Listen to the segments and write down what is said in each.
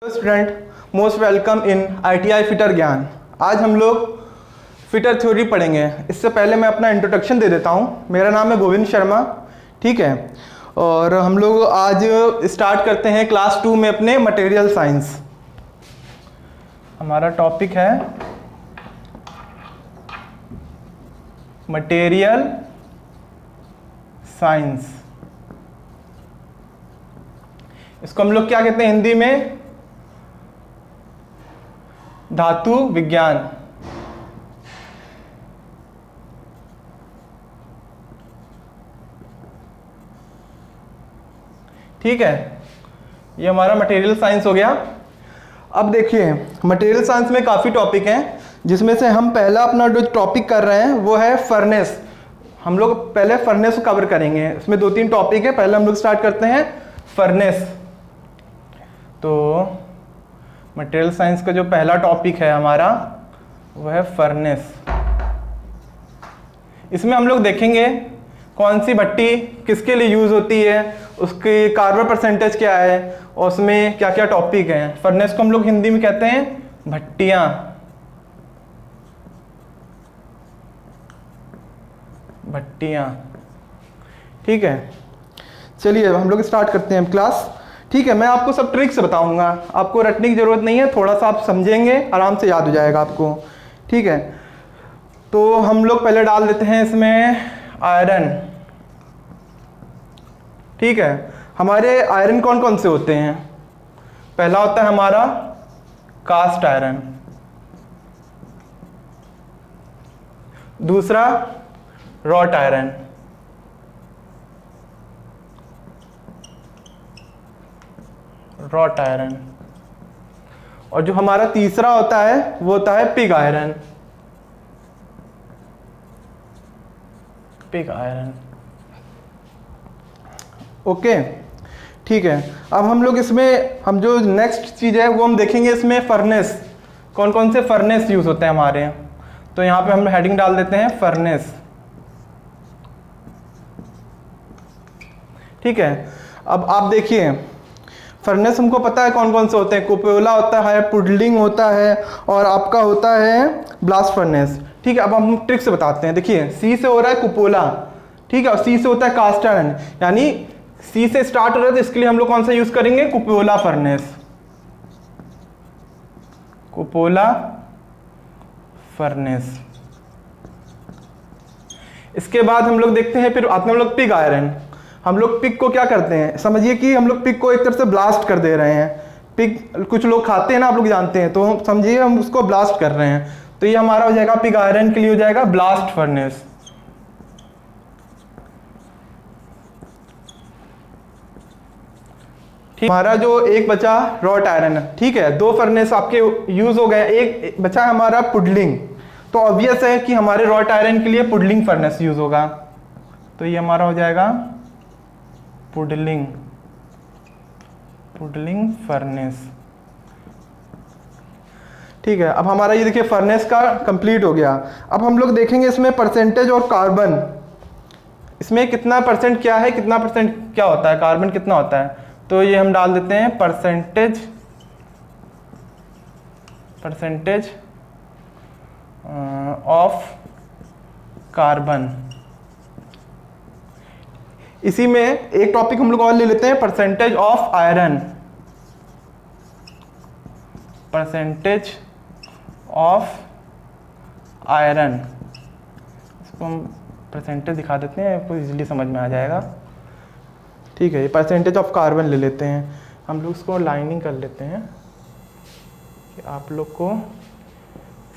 Student, most welcome in ITI fitter ज्ञान। आज हम लोग फिटर थ्योरी पढ़ेंगे। इससे पहले मैं अपना इंट्रोडक्शन दे देता हूँ। मेरा नाम है गोविंद शर्मा, ठीक है। और हम लोग आज स्टार्ट करते हैं क्लास 2 में अपने मटेरियल साइंस। हमारा टॉपिक है मटेरियल साइंस। इसको हम लोग क्या कहते हैं हिंदी में? धातु विज्ञान। ठीक है, ये हमारा मटेरियल साइंस हो गया। अब देखिए, मटेरियल साइंस में काफ़ी टॉपिक हैं, जिसमें से हम पहला अपना जो टॉपिक कर रहे हैं वो है फर्नेस। हम लोग पहले फर्नेस को कवर करेंगे। इसमें 2-3 टॉपिक है। पहले हम लोग स्टार्ट करते हैं फर्नेस। तो मटेरियल साइंस का जो पहला टॉपिक है हमारा वो है फर्नेस। इसमें हम लोग देखेंगे कौन सी भट्टी किसके लिए यूज़ होती है, उसकी कार्बन परसेंटेज क्या है और उसमें क्या क्या टॉपिक हैं। फर्नेस को हम लोग हिंदी में कहते हैं भट्टियाँ। भट्टियाँ, ठीक है। चलिए हम लोग स्टार्ट करते हैं क्लास। ठीक है, मैं आपको सब ट्रिक्स बताऊंगा, आपको रटने की ज़रूरत नहीं है। थोड़ा सा आप समझेंगे, आराम से याद हो जाएगा आपको, ठीक है। तो हम लोग पहले डाल देते हैं इसमें आयरन, ठीक है। हमारे आयरन कौन कौन से होते हैं? पहला होता है हमारा कास्ट आयरन, दूसरा रॉट आयरन, रॉट आयरन, और जो हमारा तीसरा होता है वो होता है pig iron. Pig iron, okay, ठीक है। अब हम लोग इसमें हम जो नेक्स्ट चीज़ है वो हम देखेंगे इसमें फर्नेस, कौन कौन से फर्नेस यूज़ होते हैं हमारे। तो यहाँ पे हम हेडिंग डाल देते हैं फर्नेस, ठीक है। अब आप देखिए, फर्नेस हमको पता है कौन कौन से होते हैं। कुपोला होता है, पुडलिंग होता है, और आपका होता है ब्लास्ट फर्नेस, ठीक है। अब हम ट्रिक से बताते हैं। देखिए, सी से हो रहा है कुपोला, ठीक है, और सी से होता है कास्ट आयरन, यानी सी से स्टार्ट हो रहा है, तो इसके लिए हम लोग कौन सा यूज करेंगे? कुपोला फर्नेस, कुपोला फर्नेस। इसके बाद हम लोग देखते हैं, फिर आते हैं हम लोग पिग आयरन। हम लोग पिग को क्या करते हैं, समझिए कि हम लोग पिग को एक तरफ से ब्लास्ट कर दे रहे हैं। पिग कुछ लोग खाते हैं ना, आप लोग जानते हैं, तो समझिए हम उसको ब्लास्ट कर रहे हैं। तो ये हमारा हो जाएगा पिग आयरन के लिए हो जाएगा ब्लास्ट फर्नेस। ठीक, हमारा जो एक बचा रॉट आयरन, ठीक है। 2 फर्नेस आपके यूज हो गए, एक बचा हमारा पुडलिंग। तो ऑब्वियस है कि हमारे रॉट आयरन के लिए पुडलिंग फर्नेस यूज होगा। तो ये हमारा हो जाएगा पुडलिंग, पुडलिंग फर्नेस, ठीक है। अब हमारा ये देखिए फर्नेस का कंप्लीट हो गया। अब हम लोग देखेंगे इसमें परसेंटेज और कार्बन, इसमें कितना परसेंट क्या है, कितना परसेंट क्या होता है, कार्बन कितना होता है। तो ये हम डाल देते हैं परसेंटेज, परसेंटेज ऑफ कार्बन। इसी में एक टॉपिक हम लोग और ले लेते हैं, percentage of iron, percentage of iron. इसको हम परसेंटेज दिखा देते हैं, आपको इजीली समझ में आ जाएगा, ठीक है। ये परसेंटेज ऑफ कार्बन ले लेते हैं हम लोग, इसको लाइनिंग कर लेते हैं कि आप लोग को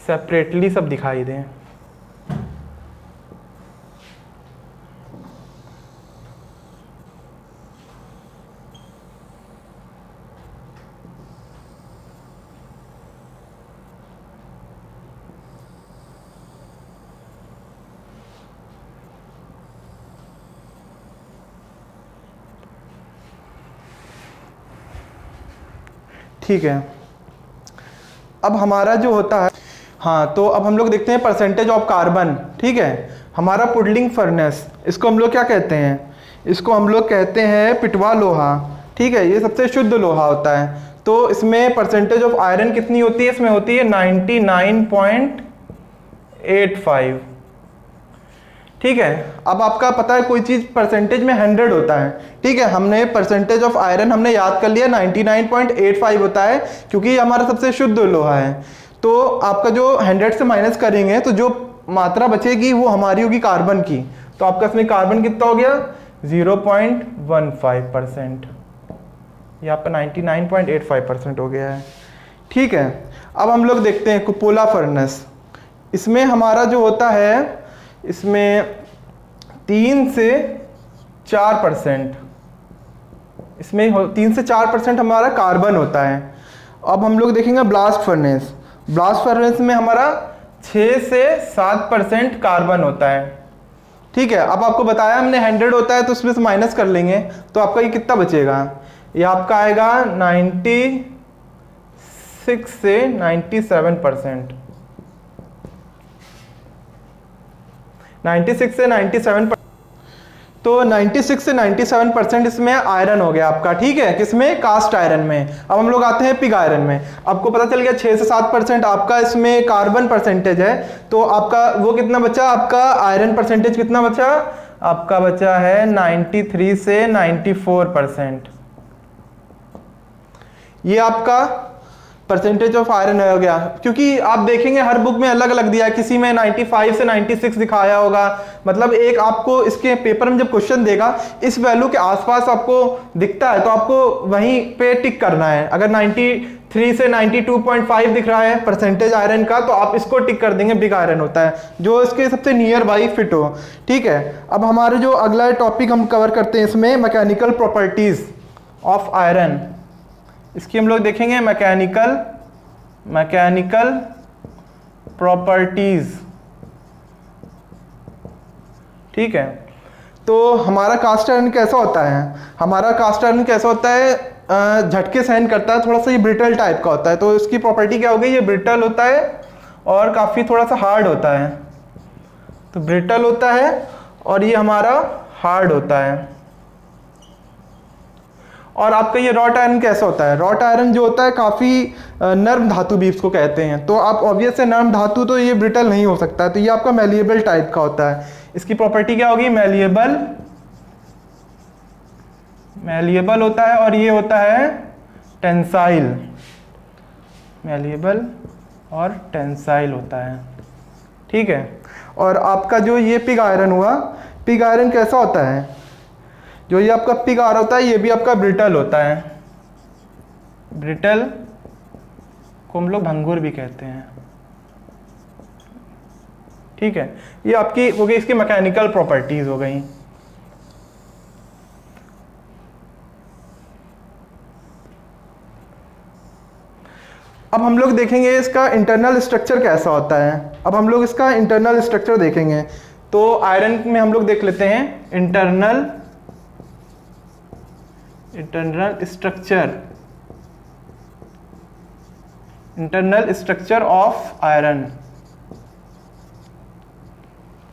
सेपरेटली सब दिखाई दें। ठीक है, अब हमारा जो होता है, हाँ, तो अब हम लोग देखते हैं परसेंटेज ऑफ कार्बन, ठीक है। हमारा पुडलिंग फर्नेस, इसको हम लोग क्या कहते हैं? इसको हम लोग कहते हैं पिटवा लोहा, ठीक है। ये सबसे शुद्ध लोहा होता है। तो इसमें परसेंटेज ऑफ आयरन कितनी होती है, इसमें होती है 99.85। ठीक है, अब आपका पता है कोई चीज परसेंटेज में 100 होता है, ठीक है, हमने परसेंटेज ऑफ आयरन हमने याद कर लिया 99.85 होता है क्योंकि ये हमारा सबसे शुद्ध लोहा है। तो आपका जो 100 से माइनस करेंगे तो जो मात्रा बचेगी वो हमारी होगी कार्बन की, तो आपका इसमें कार्बन कितना हो गया 0.15%, ये आपका 99.85% हो गया है। ठीक है, अब हम लोग देखते हैं कुपोला फर्नेस। इसमें हमारा जो होता है इसमें 3 से 4%, इसमें 3 से 4% हमारा कार्बन होता है। अब हम लोग देखेंगे ब्लास्ट फर्नेस। ब्लास्ट फर्नेस में हमारा 6 से 7% कार्बन होता है। ठीक है, अब आपको बताया हमने 100 होता है तो उसमें से माइनस कर लेंगे तो आपका ये कितना बचेगा, ये आपका आएगा 96 से 97%, 96 से 97%। तो 96 से 97% इसमें आयरन हो गया आपका। ठीक है, किसमें, कास्ट आयरन में। अब हम लोग आते हैं पिग आयरन में। आपको पता चल गया 6 से 7% आपका इसमें कार्बन परसेंटेज है, तो आपका वो कितना बचा, आपका आयरन परसेंटेज कितना बचा, आपका बचा है 93 से 94%। ये आपका परसेंटेज ऑफ आयरन हो गया, क्योंकि आप देखेंगे हर बुक में अलग अलग दिया है, किसी में 95 से 96 दिखाया होगा, मतलब एक आपको इसके पेपर में जब क्वेश्चन देगा इस वैल्यू के आसपास आपको दिखता है तो आपको वहीं पे टिक करना है। अगर 93 से 92.5 दिख रहा है परसेंटेज आयरन का तो आप इसको टिक कर देंगे, बिग आयरन होता है, जो इसके सबसे नियर बाई फिट हो। ठीक है, अब हमारे जो अगला टॉपिक हम कवर करते हैं इसमें मैकेनिकल प्रॉपर्टीज ऑफ आयरन। इसकी हम लोग देखेंगे मैकेनिकल प्रॉपर्टीज। ठीक है, तो हमारा कास्ट आयरन कैसा होता है, हमारा कास्ट आयरन कैसा होता है, झटके सहन करता है, थोड़ा सा ये ब्रिटल टाइप का होता है। तो इसकी प्रॉपर्टी क्या हो गई, ये ब्रिटल होता है और काफ़ी थोड़ा सा हार्ड होता है। तो ब्रिटल होता है और ये हमारा हार्ड होता है। और आपका ये रॉट आयरन कैसा होता है, रॉट आयरन जो होता है काफ़ी नर्म धातु भी इसको कहते हैं। तो आप ऑब्वियस है नर्म धातु, तो ये ब्रिटल नहीं हो सकता है, तो ये आपका मैलिएबल टाइप का होता है। इसकी प्रॉपर्टी क्या होगी, मैलिएबल होता है और ये होता है टेंसाइल, मैलिएबल और टेंसाइल होता है। ठीक है, और आपका जो ये पिग आयरन हुआ, पिग आयरन कैसा होता है, जो ये आपका पिग आयरन होता है ये भी आपका ब्रिटल होता है। ब्रिटल को हम लोग भंगुर भी कहते हैं। ठीक है, ये आपकी हो गई इसकी मैकेनिकल प्रॉपर्टीज हो गई। अब हम लोग देखेंगे इसका इंटरनल स्ट्रक्चर कैसा होता है। अब हम लोग इसका इंटरनल स्ट्रक्चर देखेंगे, तो आयरन में हम लोग देख लेते हैं इंटरनल स्ट्रक्चर ऑफ आयरन।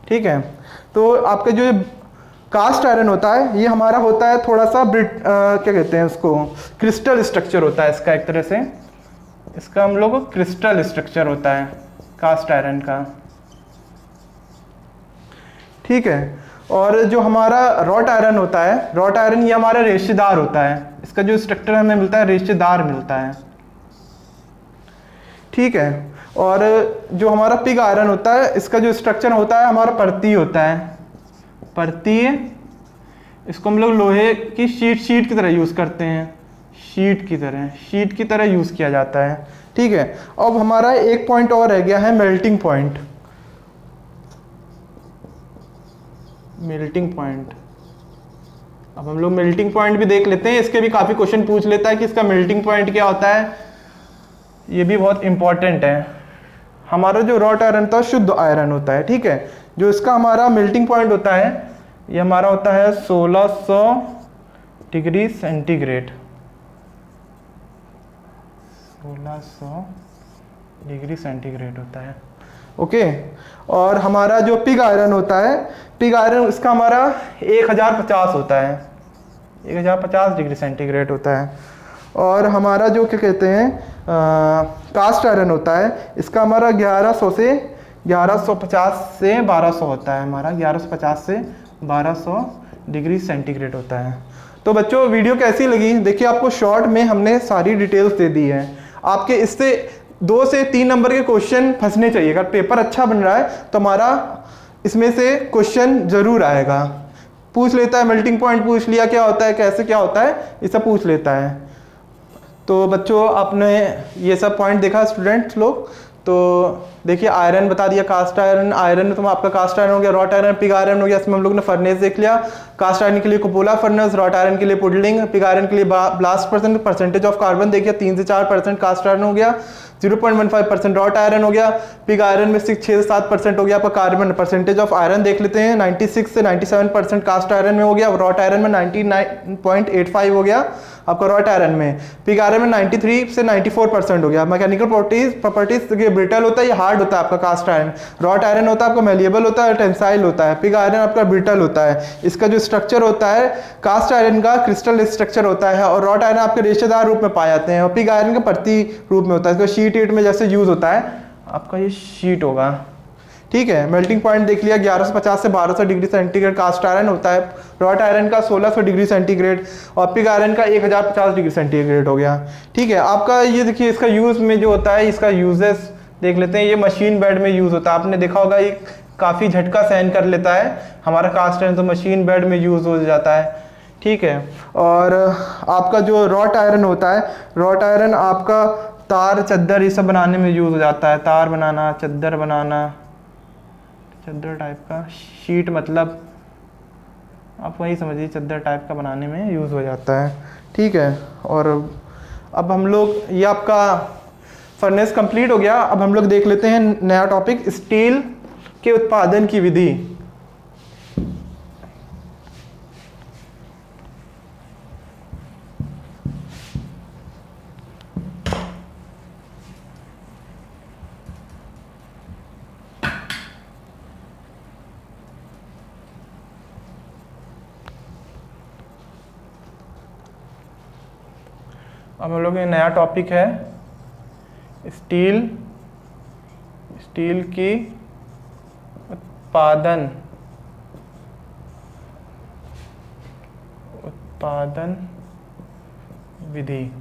ठीक है, तो आपका जो कास्ट आयरन होता है ये हमारा होता है थोड़ा सा क्या कहते हैं उसको, क्रिस्टल स्ट्रक्चर होता है इसका, एक तरह से इसका हम लोग को क्रिस्टल स्ट्रक्चर होता है कास्ट आयरन का। ठीक है, और जो हमारा रॉट आयरन होता है, रॉट आयरन ये हमारा रेशेदार होता है, इसका जो स्ट्रक्चर हमें मिलता है रेशेदार मिलता है। ठीक है, और जो हमारा पिग आयरन होता है इसका जो स्ट्रक्चर होता है हमारा परतीय होता है, परतीय। इसको हम लोग लोहे की शीट की तरह यूज़ करते हैं, शीट की तरह यूज़ किया जाता है। ठीक है, अब हमारा एक पॉइंट और रह गया है मेल्टिंग पॉइंट। अब हम लोग मेल्टिंग पॉइंट भी देख लेते हैं, इसके भी काफ़ी क्वेश्चन पूछ लेता है कि इसका मेल्टिंग पॉइंट क्या होता है, ये भी बहुत इंपॉर्टेंट है। हमारा जो रॉट आयरन था शुद्ध आयरन होता है। ठीक है, जो इसका हमारा मेल्टिंग पॉइंट होता है ये हमारा होता है 1600 डिग्री सेंटीग्रेड, 1600 डिग्री सेंटीग्रेड होता है। ओके, और हमारा जो पिग आयरन होता है, पिग आयरन इसका हमारा 1050 होता है, 1050 डिग्री सेंटीग्रेड होता है। और हमारा जो क्या कहते हैं कास्ट आयरन होता है, इसका हमारा 1150 से 1200 होता है, हमारा 1150 से 1200 डिग्री सेंटीग्रेड होता है। तो बच्चों वीडियो कैसी लगी? देखिए आपको शॉर्ट में हमने सारी डिटेल्स दे दी है। आपके इससे 2 से 3 नंबर के क्वेश्चन फंसने चाहिए। अगर पेपर अच्छा बन रहा है तो हमारा इसमें से क्वेश्चन जरूर आएगा। पूछ लेता है, मेल्टिंग पॉइंट पूछ लिया, क्या होता है, कैसे क्या होता है, ये सब पूछ लेता है। तो बच्चों आपने ये सब पॉइंट देखा स्टूडेंट्स लोग। तो देखिए आयरन बता दिया, कास्ट आयरन, आयरन तो आपका कास्ट आयरन हो गया, रॉट आयरन, पिग आयरन हो गया। इसमें हम लोग ने फर्नेस देख लिया। कास्ट आयरन के लिए कुपोला फर्नेस, रॉट आयरन के लिए पुडलिंग, पिग आयरन के लिए ब्लास्ट परसेंटेज ऑफ कार्बन देखिए 3 से 4% कास्ट आयरन हो गया, 0.15% रॉट आयरन हो गया। पिग आयरन में 6 से 7% हो गया आपका कार्बन। परसेंटेज ऑफ आयरन देख लेते हैं, 96 से 97% कास्ट आयरन में हो गया, रॉट आयरन में 99.85 हो गया आपका रॉट आयरन में। पिग आयरन में 93 से 94% हो गया। मैकेनिकल प्रॉपर्टीज ब्रिटल होता है, ये हार्ड होता है आपका कास्ट आयरन। रॉट आयरन होता है आपका मेलिएबल होता है, टेंसाइल होता है। पिग आयरन आपका ब्रिटल होता है। इसका जो स्ट्रक्चर होता है कास्ट आयरन का क्रिस्टल स्ट्रक्चर होता है, और रॉट आयरन आपके रेशेदार रूप में पाए जाते हैं, और पिग आयरन का प्रति रूप में होता है। इसका शीट ईट में जैसे यूज होता है आपका ये शीट होगा। ठीक है, मेल्टिंग पॉइंट देख लिया, 1150 से 1200 डिग्री सेंटीग्रेड कास्ट आयरन होता है, रॉट आयरन का 1600 डिग्री सेंटीग्रेड, और पिग आयरन का 1050 डिग्री सेंटीग्रेड हो गया। ठीक है, आपका ये देखिए इसका यूज में जो होता है, इसका यूजेस देख लेते हैं। ये मशीन बेड में यूज होता है, आपने देखा होगा ये काफ़ी झटका सहन कर लेता है हमारा कास्ट आयरन, तो मशीन बेड में यूज हो जाता है। ठीक है, और आपका जो रॉट आयरन होता है, रॉट आयरन आपका तार चद्दर ये सब बनाने में यूज हो जाता है। तार बनाना, चद्दर बनाना, चद्दर टाइप का, शीट मतलब आप वही समझिए चद्दर टाइप का बनाने में यूज़ हो जाता है। ठीक है, और अब हम लोग ये आपका फर्नेस कंप्लीट हो गया। अब हम लोग देख लेते हैं नया टॉपिक, स्टील के उत्पादन की विधि। अब हम लोग ये नया टॉपिक है स्टील की उत्पादन विधि।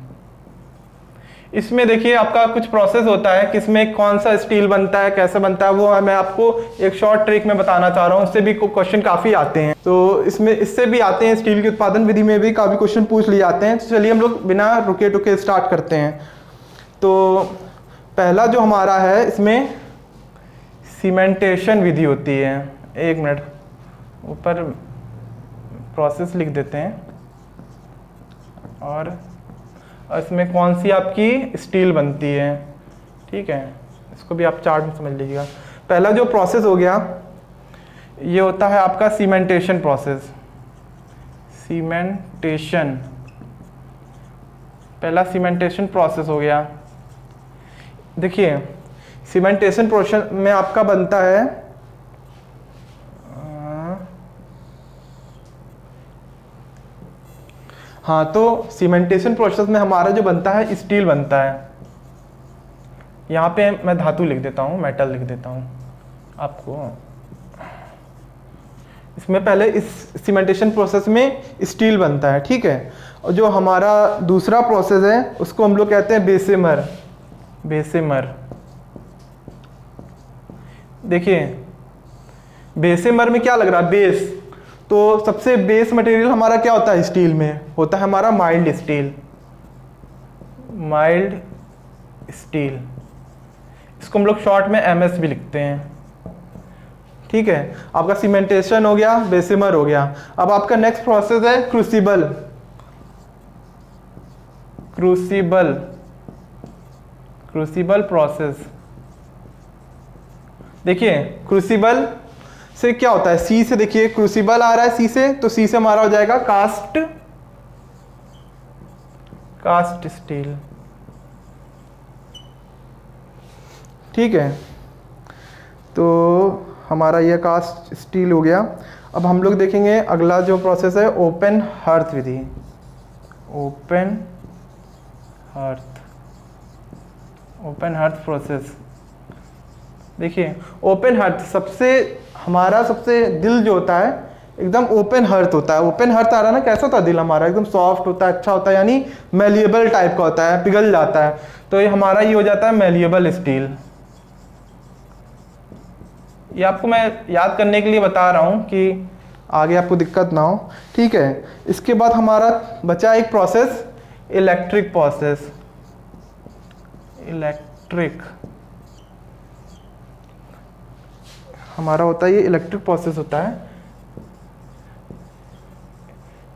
इसमें देखिए आपका कुछ प्रोसेस होता है, किसमें कौन सा स्टील बनता है, कैसे बनता है, वो मैं आपको एक शॉर्ट ट्रिक में बताना चाह रहा हूँ। उससे भी क्वेश्चन काफ़ी आते हैं, तो इससे भी आते हैं, स्टील की उत्पादन विधि में भी काफ़ी क्वेश्चन पूछ लिए जाते हैं। तो चलिए हम लोग बिना रुके टुके स्टार्ट करते हैं। तो पहला जो हमारा है, इसमें सीमेंटेशन विधि होती है। 1 मिनट, ऊपर प्रोसेस लिख देते हैं, और इसमें कौन सी आपकी स्टील बनती है। ठीक है, इसको भी आप चार्ट में समझ लीजिएगा। पहला जो प्रोसेस हो गया ये होता है आपका सीमेंटेशन प्रोसेस। सीमेंटेशन, पहला सीमेंटेशन प्रोसेस हो गया। देखिए सीमेंटेशन प्रोसेस में आपका बनता है हाँ, तो सीमेंटेशन प्रोसेस में हमारा जो बनता है स्टील बनता है। यहाँ पे मैं धातु लिख देता हूँ, मेटल लिख देता हूँ आपको। इसमें पहले इस सीमेंटेशन प्रोसेस में स्टील बनता है। ठीक है, और जो हमारा दूसरा प्रोसेस है उसको हम लोग कहते हैं बेसेमर। बेसेमर, देखिए बेसेमर में क्या लग रहा है, बेस। तो सबसे बेस मटेरियल हमारा क्या होता है स्टील में, होता है हमारा माइल्ड स्टील। माइल्ड स्टील, इसको हम लोग शॉर्ट में MS भी लिखते हैं। ठीक है, आपका सीमेंटेशन हो गया, बेसेमर हो गया। अब आपका नेक्स्ट प्रोसेस है क्रूसिबल। Crucible, crucible process. देखिए क्रूसिबल से क्या होता है, सी से, देखिए क्रूसिबल आ रहा है सी से, तो सी से हमारा हो जाएगा कास्ट स्टील। ठीक है, तो हमारा यह कास्ट स्टील हो गया। अब हम लोग देखेंगे अगला जो प्रोसेस है ओपन हर्थ विधि। Open hearth, open hearth process. देखिए ओपन हर्थ सबसे हमारा सबसे दिल जो होता है एकदम ओपन हर्थ होता है। ओपन हर्थ आ रहा है ना, कैसा होता है दिल हमारा, एकदम सॉफ्ट होता है, अच्छा होता है, यानी मेलिएबल टाइप का होता है, पिघल जाता है। तो ये हमारा ये हो जाता है मेलिएबल स्टील। ये आपको मैं याद करने के लिए बता रहा हूँ कि आगे आपको दिक्कत ना हो, ठीक है। इसके बाद हमारा बचा एक प्रोसेस, इलेक्ट्रिक प्रोसेस। इलेक्ट्रिक हमारा होता है, ये इलेक्ट्रिक प्रोसेस होता है,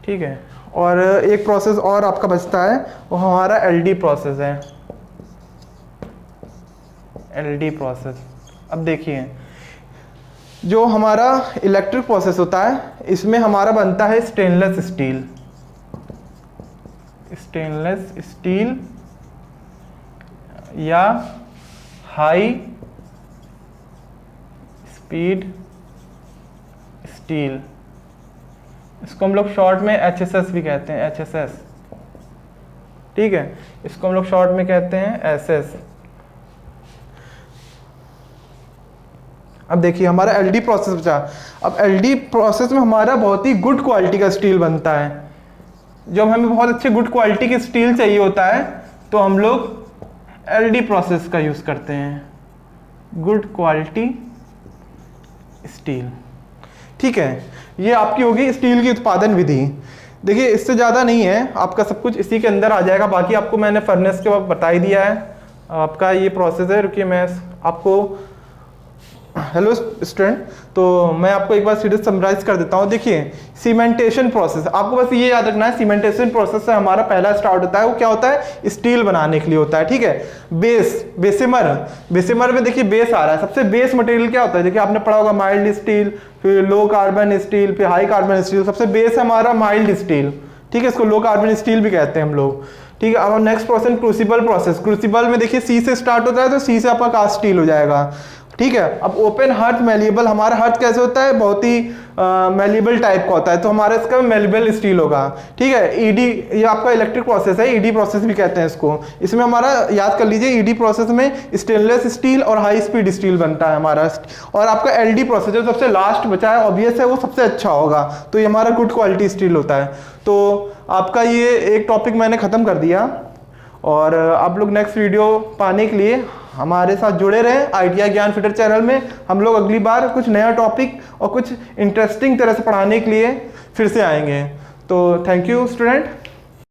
ठीक है। और एक प्रोसेस और आपका बचता है, वो हमारा एलडी प्रोसेस है, एलडी प्रोसेस। अब देखिए जो हमारा इलेक्ट्रिक प्रोसेस होता है इसमें हमारा बनता है स्टेनलेस स्टील, स्टेनलेस स्टील या हाई स्पीड स्टील। इसको हम लोग शॉर्ट में HSS भी कहते हैं, HSS, ठीक है। इसको हम लोग शॉर्ट में कहते हैं SS। अब देखिए हमारा एलडी प्रोसेस बचा। अब एलडी प्रोसेस में हमारा बहुत ही गुड क्वालिटी का स्टील बनता है। जब हमें बहुत अच्छे गुड क्वालिटी की स्टील चाहिए होता है तो हम लोग एलडी प्रोसेस का यूज करते हैं, गुड क्वालिटी स्टील, ठीक है। ये आपकी होगी स्टील की उत्पादन विधि। देखिए इससे ज़्यादा नहीं है, आपका सब कुछ इसी के अंदर आ जाएगा। बाकी आपको मैंने फर्नेस के बाद बता ही दिया है। आपका ये प्रोसेस है, रुकिए मैं आपको, हेलो स्टूडेंट, तो मैं आपको एक बार सीरीज समराइज कर देता हूँ। देखिए सीमेंटेशन प्रोसेस, आपको बस ये याद रखना है, सीमेंटेशन प्रोसेस से हमारा पहला स्टार्ट होता है, वो क्या होता है, स्टील बनाने के लिए होता है, ठीक है। बेस, बेसिमर, बेसिमर में देखिए बेस आ रहा है। सबसे बेस मटेरियल क्या होता है, देखिए आपने पढ़ा होगा माइल्ड स्टील, फिर लो कार्बन स्टील, फिर हाई कार्बन स्टील। सबसे बेस है हमारा माइल्ड स्टील, ठीक है। इसको लो कार्बन स्टील भी कहते हैं हम लोग, ठीक है। अब next process crucible process. Crucible में देखिए सी से स्टार्ट होता है, तो सी से आपका कास्ट स्टील हो जाएगा, ठीक है। अब ओपन हर्थ मेलिएबल, हमारा हर्थ कैसे होता है, बहुत ही मेलिएबल टाइप का होता है, तो हमारा इसका मेलिएबल स्टील होगा, ठीक है। ईडी, ये आपका इलेक्ट्रिक प्रोसेस है, ईडी प्रोसेस भी कहते हैं इसको। इसमें हमारा याद कर लीजिए, ईडी प्रोसेस में स्टेनलेस स्टील और हाई स्पीड स्टील बनता है हमारा। और आपका एलडी प्रोसेस जो सबसे लास्ट बचा है, ऑब्वियस है वो सबसे अच्छा होगा, तो ये हमारा गुड क्वालिटी स्टील होता है। तो आपका ये एक टॉपिक मैंने खत्म कर दिया, और आप लोग नेक्स्ट वीडियो पाने के लिए हमारे साथ जुड़े रहें आइडिया ज्ञान फिटर चैनल में। हम लोग अगली बार कुछ नया टॉपिक और कुछ इंटरेस्टिंग तरह से पढ़ाने के लिए फिर से आएंगे। तो थैंक यू स्टूडेंट।